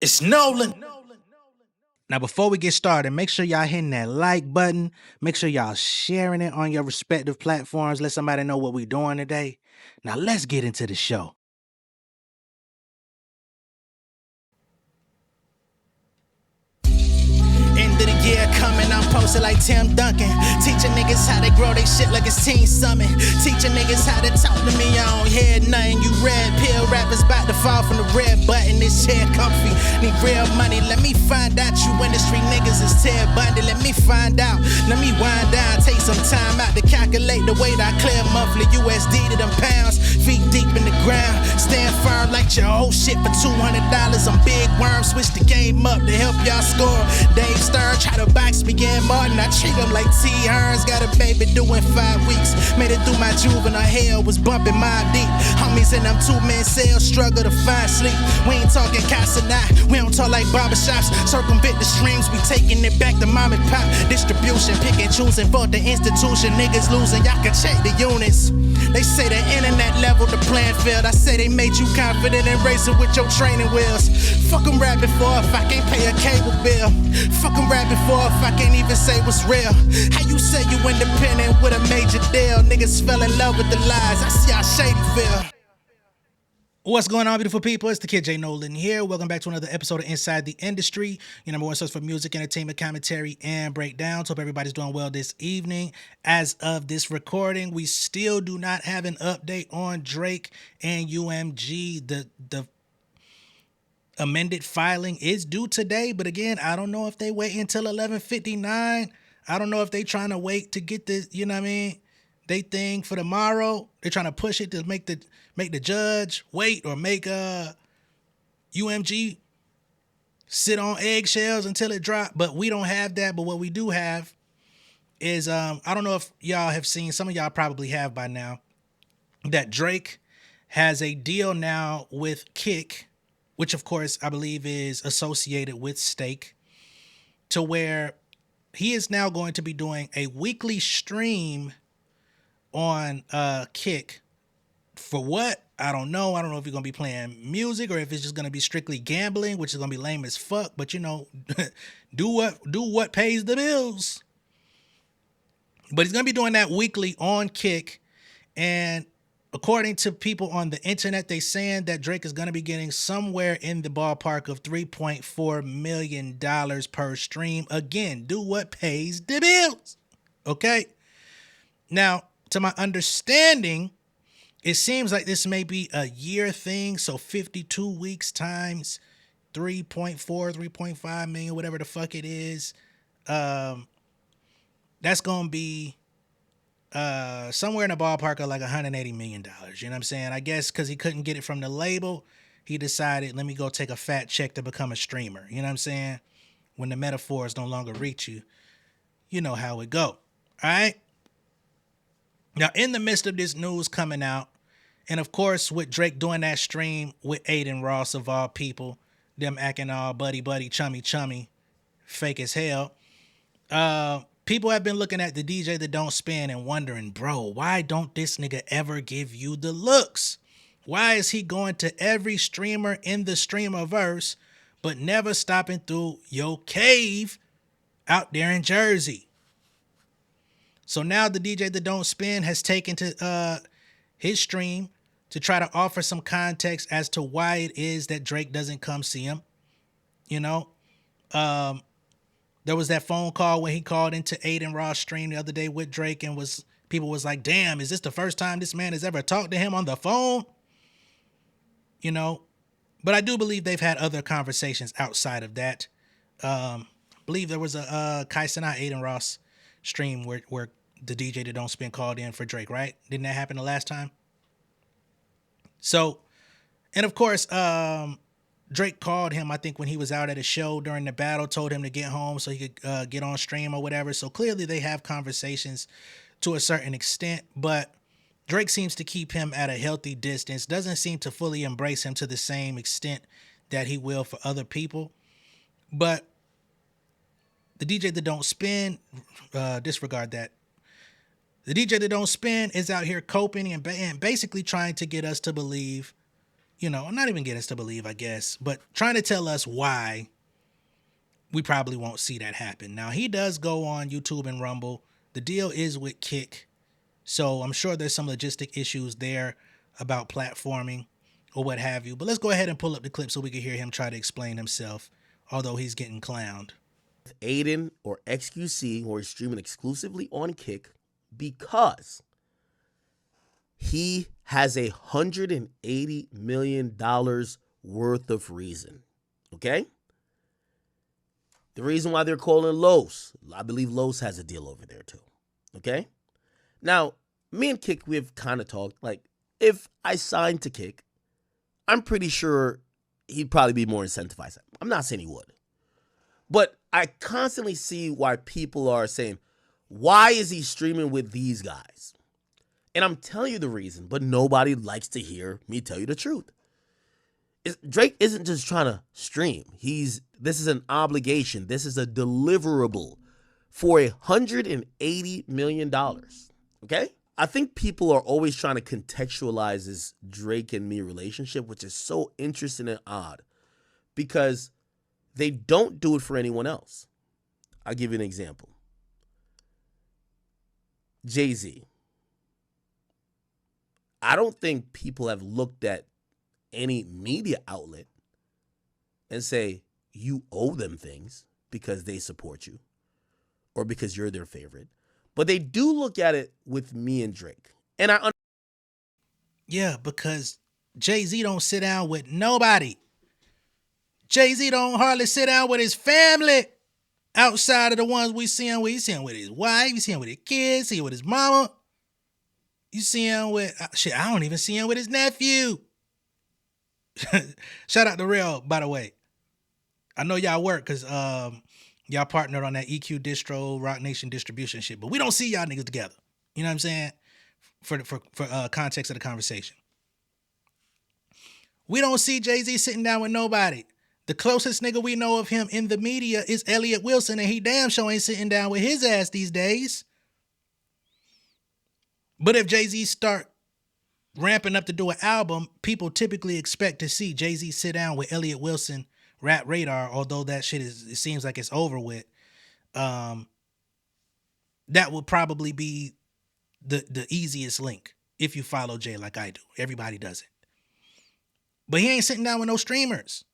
It's Nolan. Now, before we get started, make sure y'all hitting that like button. Make sure y'all sharing it on your respective platforms. Let somebody know what we're doing today. Now, let's get into the show. End of the year coming, I'm posted like Tim Duncan. Teaching niggas how to grow they shit like it's Teen Summit. Teaching niggas how to talk to me, I don't hear nothing. You red pill rappers about to fall from the red button. This chair comfy, need real money. Let me find out you industry niggas is Ted Bundy. Let me find out, let me wind down. Take some time out to calculate the weight I clear monthly. USD to them pounds, feet deep in the ground. Stand firm like your whole shit for $200. I'm big worm, switch the game up to help y'all score. Dave Stern try to box me in Martin. I treat him like T. Hearns. Got a baby doing 5 weeks. Made it through my juvenile hell. Was bumping my deep. Homies in them 2-man cells struggle to find sleep. We ain't talking casa now. We don't talk like barbershops. Circumvent the streams. We taking it back to mom and pop. Distribution, pick and choosing for the institution. Niggas losing. Y'all can check the units. They say the internet level the plan failed. I say they made you confident and racing with your training wheels. Fuck them rapping for if I can't pay a cable bill. Fuck them rapping for if I can't even say what's real. How you say you independent with a major deal? Niggas fell in love with the lies. I see how shady feel. What's going on, beautiful people? It's the kid J Nolan here. Welcome back to another episode of Inside the Industry, your number one source for music, entertainment, commentary, and breakdowns. Hope everybody's doing well this evening. As of this recording, we still do not have an update on Drake and UMG. The amended filing is due today, but again, I don't know if they wait until 11:59. I don't know if they trying to wait to get this, you know what I mean? They thing for tomorrow. They're trying to push it to make the judge wait or make UMG sit on eggshells until it drop. But we don't have that. But what we do have is I don't know if y'all have seen, some of y'all probably have by now, that Drake has a deal now with Kick, which of course I believe is associated with Stake, to where he is now going to be doing a weekly stream on Kick. For what? I don't know. I don't know if you're going to be playing music or if it's just going to be strictly gambling, which is going to be lame as fuck. But, you know, do what pays the bills. But he's going to be doing that weekly on Kick. And according to people on the internet, they saying that Drake is going to be getting somewhere in the ballpark of $3.4 million per stream. Again, do what pays the bills. Okay? Now, to my understanding, it seems like this may be a year thing. So 52 weeks times 3.4, 3.5 million, whatever the fuck it is. That's going to be somewhere in the ballpark of like $180 million. You know what I'm saying? I guess because he couldn't get it from the label, he decided, let me go take a fat check to become a streamer. You know what I'm saying? When the metaphors no longer reach you, you know how it go. All right? Now, in the midst of this news coming out, and of course, with Drake doing that stream with Aiden Ross of all people, them acting all buddy, chummy, fake as hell, people have been looking at the DJ that don't spin and wondering, bro, why don't this nigga ever give you the looks? Why is he going to every streamer in the streamerverse, but never stopping through your cave out there in Jersey? So now the DJ that don't spin has taken to his stream to try to offer some context as to why it is that Drake doesn't come see him. You know, there was that phone call when he called into Aiden Ross' stream the other day with Drake, and people was like, damn, is this the first time this man has ever talked to him on the phone? You know, but I do believe they've had other conversations outside of that. I believe there was a Kai Cenat Aiden Ross stream where the DJ that don't spin called in for Drake, right? Didn't that happen the last time? So, and of course, Drake called him, I think, when he was out at a show during the battle, told him to get home so he could get on stream or whatever. So clearly they have conversations to a certain extent, but Drake seems to keep him at a healthy distance, doesn't seem to fully embrace him to the same extent that he will for other people. But the DJ that don't spin, disregard that. The DJ that don't spin is out here coping and basically trying to get us to believe not even get us to believe, I guess, but trying to tell us why we probably won't see that happen. Now, he does go on YouTube and Rumble. The deal is with Kick, so I'm sure there's some logistic issues there about platforming or what have you. But let's go ahead and pull up the clip so we can hear him try to explain himself, although he's getting clowned. Aiden or XQC, who are streaming exclusively on Kick, because he has $180 million worth of reason. Okay? The reason why they're calling Los, I believe Los has a deal over there too. Okay? Now, me and Kick, we've kind of talked. Like, if I signed to Kick, I'm pretty sure he'd probably be more incentivized. I'm not saying he would. But I constantly see why people are saying, why is he streaming with these guys? And I'm telling you the reason, but nobody likes to hear me tell you the truth. Drake isn't just trying to stream. This is an obligation. This is a deliverable for $180 million. Okay? I think people are always trying to contextualize this Drake and me relationship, which is so interesting and odd because they don't do it for anyone else. I'll give you an example. Jay-Z. I don't think people have looked at any media outlet and say, you owe them things because they support you or because you're their favorite. But they do look at it with me and Drake. And Yeah, because Jay-Z don't sit down with nobody. Jay-Z don't hardly sit down with his family outside of the ones we see him with. You see him with his wife, you see him with his kids, see him with his mama. You see him with, I don't even see him with his nephew. Shout out to Real, by the way. I know y'all work because y'all partnered on that EQ distro, Rock Nation distribution shit, but we don't see y'all niggas together. You know what I'm saying? For context of the conversation. We don't see Jay-Z sitting down with nobody. The closest nigga we know of him in the media is Elliot Wilson, and he damn sure ain't sitting down with his ass these days. But if Jay-Z start ramping up to do an album, people typically expect to see Jay-Z sit down with Elliot Wilson, Rap Radar, although that shit it seems like it's over with. That would probably be the easiest link if you follow Jay like I do. Everybody does it. But he ain't sitting down with no streamers.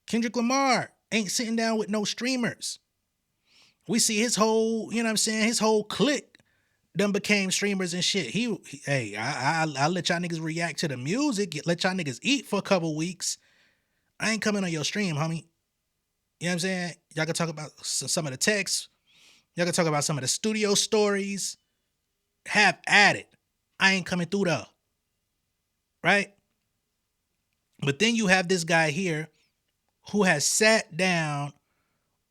Kendrick Lamar ain't sitting down with no streamers. We see his whole, you know what I'm saying, his whole clique done became streamers and shit. I'll let y'all niggas react to the music, let y'all niggas eat for a couple weeks. I ain't coming on your stream, homie. You know what I'm saying? Y'all can talk about some of the texts. Y'all can talk about some of the studio stories. Have at it. I ain't coming through though. Right? But then you have this guy here who has sat down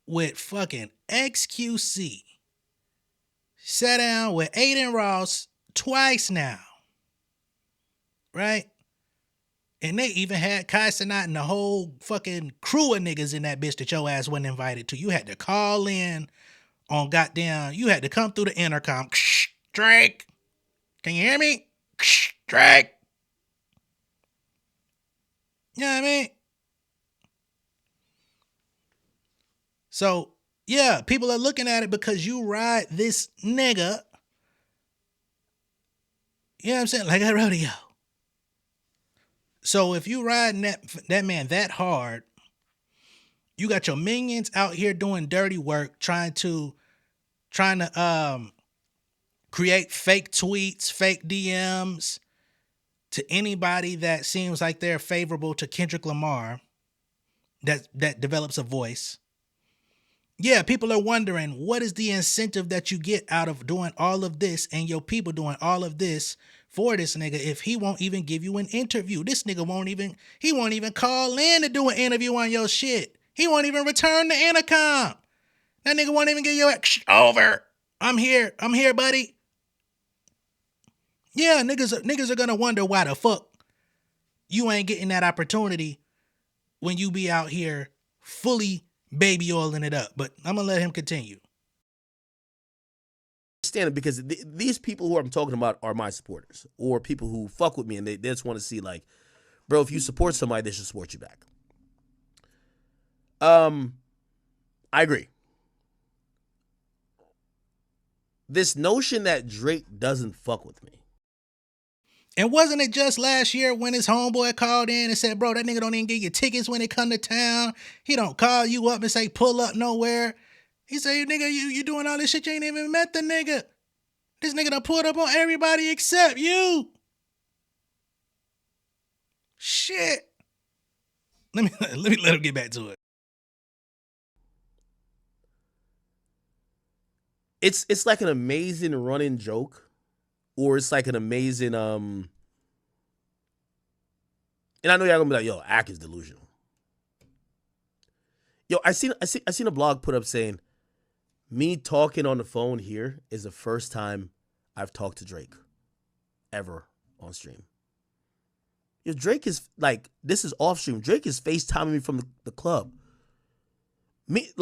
with fucking XQC. Sat down with Aiden Ross twice now. Right? And they even had Kai Cenat and the whole fucking crew of niggas in that bitch that your ass wasn't invited to. You had to call in on goddamn, you had to come through the intercom. Drake, can you hear me? Drake. You know what I mean? So, yeah, people are looking at it because you ride this nigga, you know what I'm saying, like a rodeo. So if you riding that man that hard, you got your minions out here doing dirty work, trying to create fake tweets, fake DMs to anybody that seems like they're favorable to Kendrick Lamar, that develops a voice. Yeah, people are wondering, what is the incentive that you get out of doing all of this and your people doing all of this for this nigga if he won't even give you an interview? This nigga won't even call in to do an interview on your shit. He won't even return the intercom. That nigga won't even give you over. I'm here, buddy. Yeah, niggas are gonna wonder why the fuck you ain't getting that opportunity when you be out here fully baby oiling it up. But I'm gonna let him continue. Understand it because these people who I'm talking about are my supporters or people who fuck with me and they just want to see like Bro, if you support somebody, they should support you back. I agree. This notion that Drake doesn't fuck with me. And wasn't it just last year when his homeboy called in and said, bro, that nigga don't even get you tickets when they come to town. He don't call you up and say, pull up nowhere. He say, nigga, you doing all this shit, you ain't even met the nigga. This nigga done pulled up on everybody except you. Shit. Let me let him get back to it. It's like an amazing running joke, or it's like an amazing and I know y'all gonna be like, yo, Ak is delusional. Yo, I seen a blog put up saying, me talking on the phone here is the first time I've talked to Drake ever on stream. Yo, Drake is like, this is off stream. Drake is FaceTiming me from the club. Me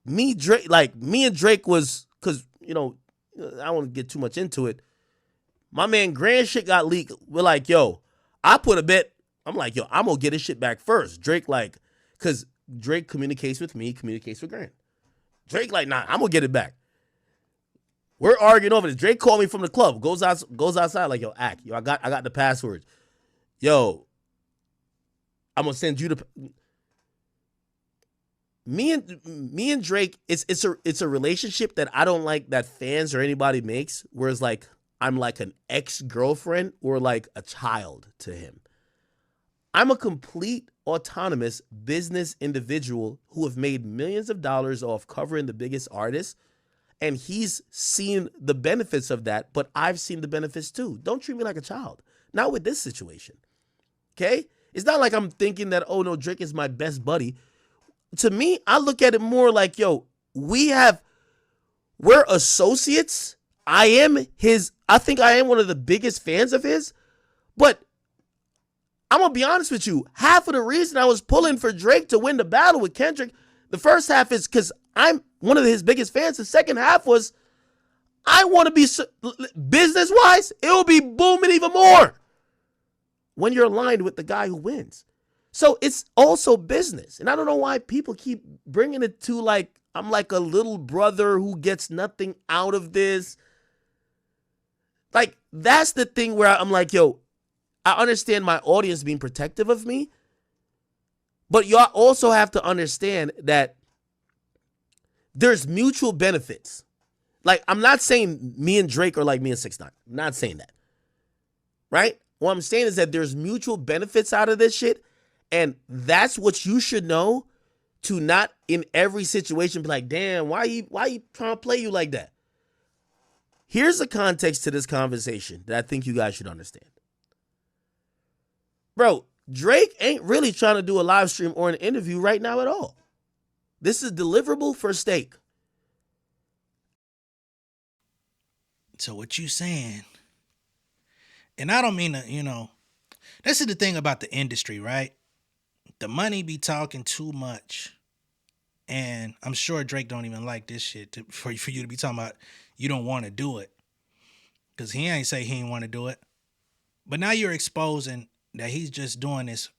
and Drake was, cause you know, I don't want to get too much into it. My man Grand shit got leaked. We're like, yo, I put a bet. I'm like, yo, I'm gonna get his shit back first. Drake like, cause Drake communicates with me, communicates with Grand. Drake like, nah, I'm gonna get it back. We're arguing over this. Drake called me from the club, goes outside like, yo, Ak, yo, I got the passwords. Yo, I'm gonna send you the. Me and Drake, it's a relationship that I don't like that fans or anybody makes, whereas like I'm like an ex-girlfriend or like a child to him. I'm a complete autonomous business individual who have made millions of dollars off covering the biggest artists, and he's seen the benefits of that, but I've seen the benefits too. Don't treat me like a child. Not with this situation. Okay? It's not like I'm thinking that, oh no, Drake is my best buddy. To me, I look at it more like, yo, we're associates. I think I am one of the biggest fans of his, but I'm going to be honest with you. Half of the reason I was pulling for Drake to win the battle with Kendrick, the first half is because I'm one of his biggest fans. The second half was I want to be, business-wise, it will be booming even more when you're aligned with the guy who wins. So it's also business. And I don't know why people keep bringing it to like, I'm like a little brother who gets nothing out of this. Like, that's the thing where I'm like, yo, I understand my audience being protective of me, but y'all also have to understand that there's mutual benefits. Like, I'm not saying me and Drake are like me and 6ix9ine. I'm not saying that. Right? What I'm saying is that there's mutual benefits out of this shit, and that's what you should know, to not in every situation be like, damn, why you trying to play you like that? Here's the context to this conversation that I think you guys should understand. Bro, Drake ain't really trying to do a live stream or an interview right now at all. This is deliverable for steak. So what you saying, and I don't mean to, this is the thing about the industry, right? The money be talking too much. And I'm sure Drake don't even like this shit for you to be talking about you don't want to do it. Because he ain't say he ain't want to do it. But now you're exposing that he's just doing this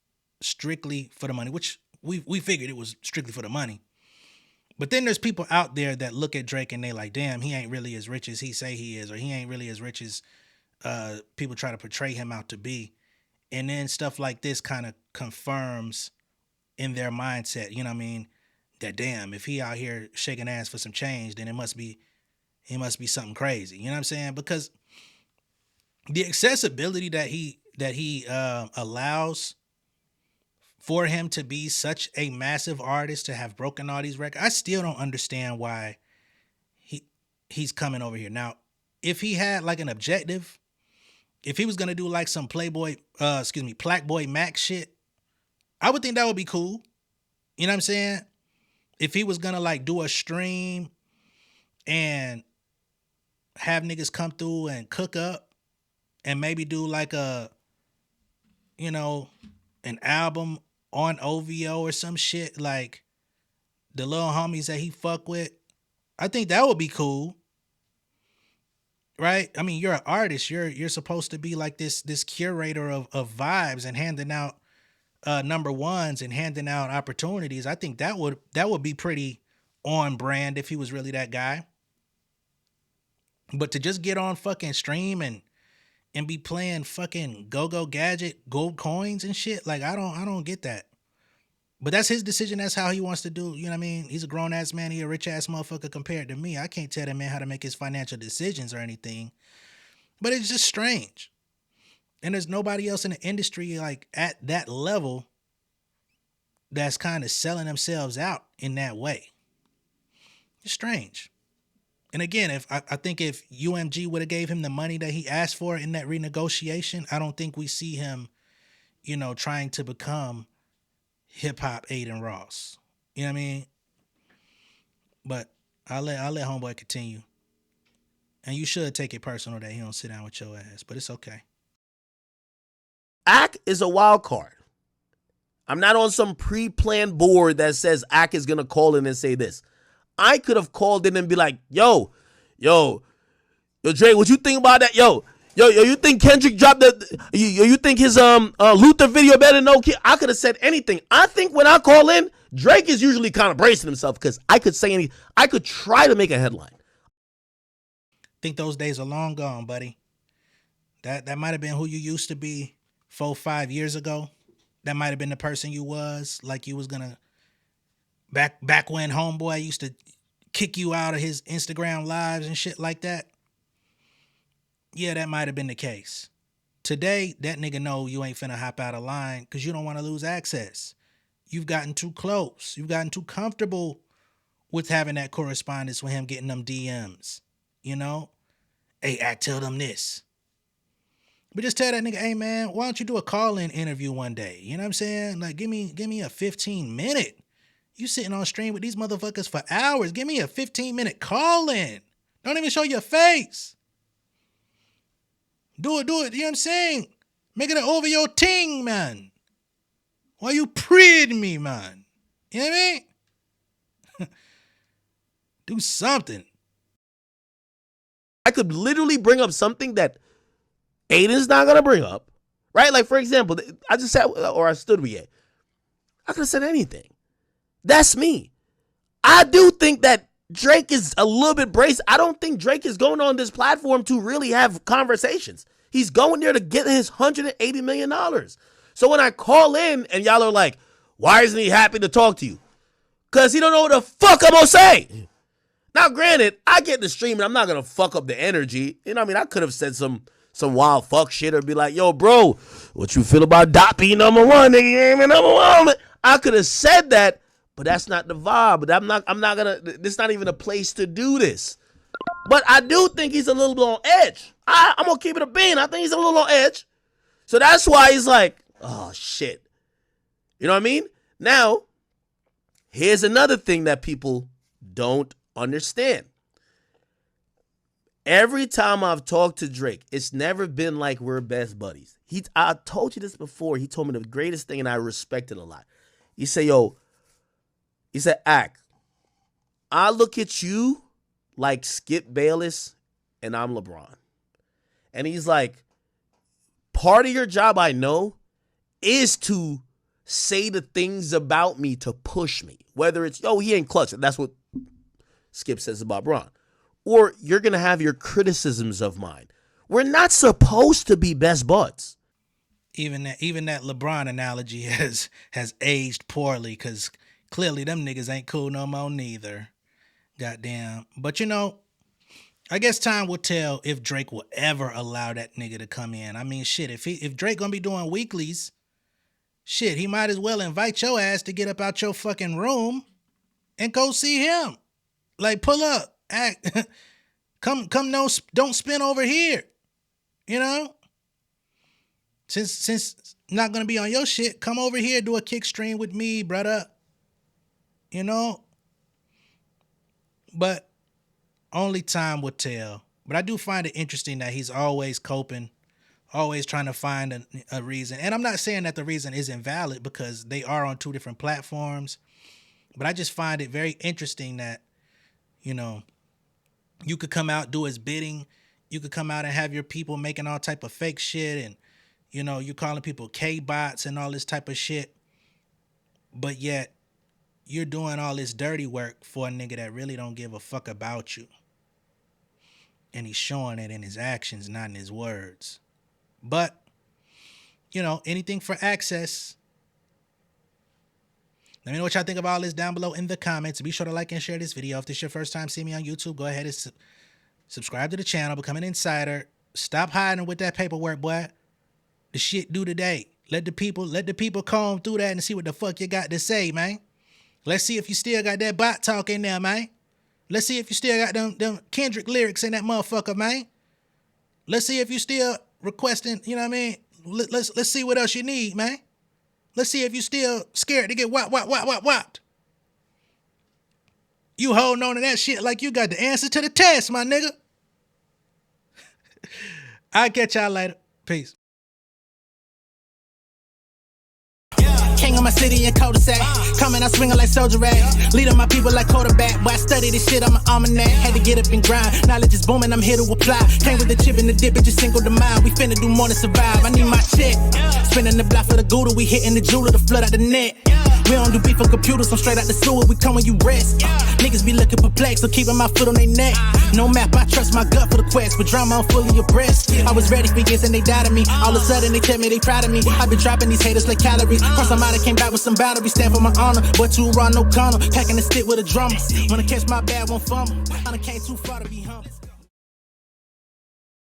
strictly for the money, which we figured it was strictly for the money. But then there's people out there that look at Drake and they like, damn, he ain't really as rich as he say he is, or he ain't really as rich as people try to portray him out to be. And then stuff like this kind of confirms in their mindset, you know what I mean? That damn, if he out here shaking ass for some change, then he must be something crazy. You know what I'm saying? Because the accessibility that he allows for him to be such a massive artist, to have broken all these records, I still don't understand why he's coming over here. Now, if he had like an objective, if he was gonna do like some Plaque Max shit, I would think that would be cool. You know what I'm saying? If he was gonna like do a stream and have niggas come through and cook up and maybe do like an album on OVO or some shit, like the little homies that he fuck with, I think that would be cool. right? I mean, you're an artist. You're supposed to be like this curator of vibes and handing out number ones and handing out opportunities. I think that would be pretty on brand if he was really that guy. But to just get on fucking stream and be playing fucking go-go gadget gold coins and shit, like I don't get that. But that's his decision. That's how he wants to do. You know what I mean? He's a grown ass man. He a rich ass motherfucker compared to me. I can't tell that man how to make his financial decisions or anything. But it's just strange. And there's nobody else in the industry like at that level that's kind of selling themselves out in that way. It's strange. And again, if I think if UMG would have gave him the money that he asked for in that renegotiation, I don't think we see him, trying to become hip hop Aiden Ross. You know what I mean? But I'll let homeboy continue. And you should take it personal that he don't sit down with your ass, but it's okay. Ak is a wild card. I'm not on some pre-planned board that says Ak is gonna call in and say this. I could have called in and be like, yo, Dre, what you think about that? Yo, you think Kendrick dropped you think his Luther video better than No Kid? I could have said anything. I think when I call in, Drake is usually kind of bracing himself because I could say anything. I could try to make a headline. Think those days are long gone, buddy. That might have been who you used to be 4-5 years ago. That might have been the person you was, like you was gonna back when homeboy used to kick you out of his Instagram lives and shit like that. Yeah, that might have been the case. Today, that nigga know you ain't finna hop out of line because you don't want to lose access. You've gotten too close. You've gotten too comfortable with having that correspondence with him getting them DMs. Hey, Act, tell them this. But just tell that nigga, hey man, why don't you do a call-in interview one day? You know what I'm saying? Like, give me a 15-minute. You sitting on stream with these motherfuckers for hours. Give me a 15-minute call-in. Don't even show your face. Do it. You know what I'm saying? Make it an over your ting, man. Why you preyed me, man? You know what I mean? Do something. I could literally bring up something that Aiden's not going to bring up, right? Like, for example, I just said, or I stood with you. I could have said anything. That's me. I do think that Drake is a little bit braced. I don't think Drake is going on this platform to really have conversations. He's going there to get his $180 million. So when I call in and y'all are like, why isn't he happy to talk to you? Because he don't know what the fuck I'm going to say. Now, granted, I get the stream and I'm not going to fuck up the energy. You know what I mean? I could have said some wild fuck shit or be like, yo, bro, what you feel about Dot being number one? Nigga, you ain't been number one. I could have said that, but that's not the vibe. But I'm not going to, this is not even a place to do this. But I do think he's a little bit on edge. I'm going to keep it a bean. I think he's a little on edge. So that's why he's like, oh, shit. You know what I mean? Now, here's another thing that people don't understand. Every time I've talked to Drake, it's never been like we're best buddies. I told you this before. He told me the greatest thing, and I respect it a lot. He said, Ak, I look at you like Skip Bayless, and I'm LeBron. And he's like, part of your job, I know, is to say the things about me to push me. Whether it's, he ain't clutch. That's what Skip says about Bron. Or you're going to have your criticisms of mine. We're not supposed to be best buds. Even that LeBron analogy has aged poorly because clearly them niggas ain't cool no more neither. Goddamn. But I guess time will tell if Drake will ever allow that nigga to come in. I mean, shit, if Drake gonna be doing weeklies, shit, he might as well invite your ass to get up out your fucking room and go see him. Like, pull up, act, come, no, don't spin over here. Since not gonna be on your shit, come over here, do a kick stream with me, brother. But only time will tell. But I do find it interesting that he's always coping, always trying to find a reason. And I'm not saying that the reason isn't valid because they are on two different platforms. But I just find it very interesting that, you could come out, do his bidding, you could come out and have your people making all type of fake shit, and you know, you calling people K-bots and all this type of shit, but yet you're doing all this dirty work for a nigga that really don't give a fuck about you. And he's showing it in his actions, not in his words. But, you know, anything for access. Let me know what y'all think about all this down below in the comments. Be sure to like and share this video. If this is your first time seeing me on YouTube, go ahead and subscribe to the channel, become an insider. Stop hiding with that paperwork, boy. The shit due today. Let the people comb through that and see what the fuck you got to say, man. Let's see if you still got that bot talk in there, man. Let's see if you still got them Kendrick lyrics in that motherfucker, man. Let's see if you still requesting, you know what I mean? Let's see what else you need, man. Let's see if you still scared to get whopped. You holding on to that shit like you got the answer to the test, my nigga. I'll catch y'all later. Peace. King of my city and cul-de-sac. Coming out swinging like soldier rags. Leading my people like quarterback. Boy, I study this shit on my almanac. Had to get up and grind. Knowledge is booming, I'm here to apply. Came with the chip and the dip, it just single the mind. We finna do more than survive. I need my check. Spinning the block for the gouda. We hitting the jeweler to flood out the net. We don't do beef for computers, I'm straight out the sewer. We come when you rest. Niggas be looking perplexed, so keeping my foot on their neck. No map, I trust my gut for the quest. With drama, I'm fully abreast. I was ready for years and they doubted me. All of a sudden they tell me they proud of me. I've been dropping these haters like calories. Cross them out, I came back with some boundaries. Stand for my honor, but too raw, no corner. Packing the stick with a drummer. Wanna catch my bad, won't fumble. I done came too far to be humble.